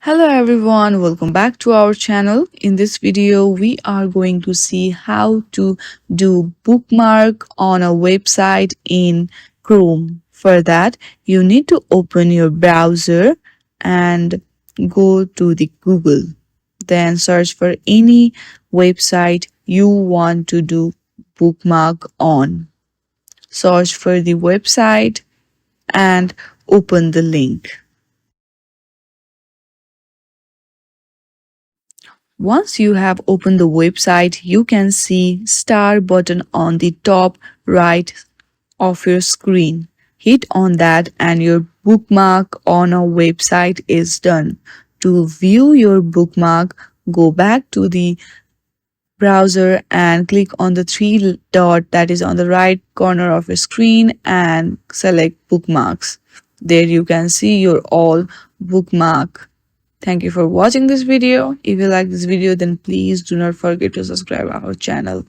Hello everyone, welcome back to our channel. In this video, we are going to see how to do bookmark on a website in Chrome. For that, you need to open your browser and go to the Google. Then search for any website you want to do bookmark on. Search for the website and open the link. Once you have opened the website, you can see star button on the top right of your screen. Hit on that and your bookmark on a website is done. To view your bookmark, go back to the browser and click on the three dot that is on the right corner of your screen and select bookmarks. There you can see your all bookmark. Thank you for watching this video. If you like this video, then please do not forget to subscribe our channel.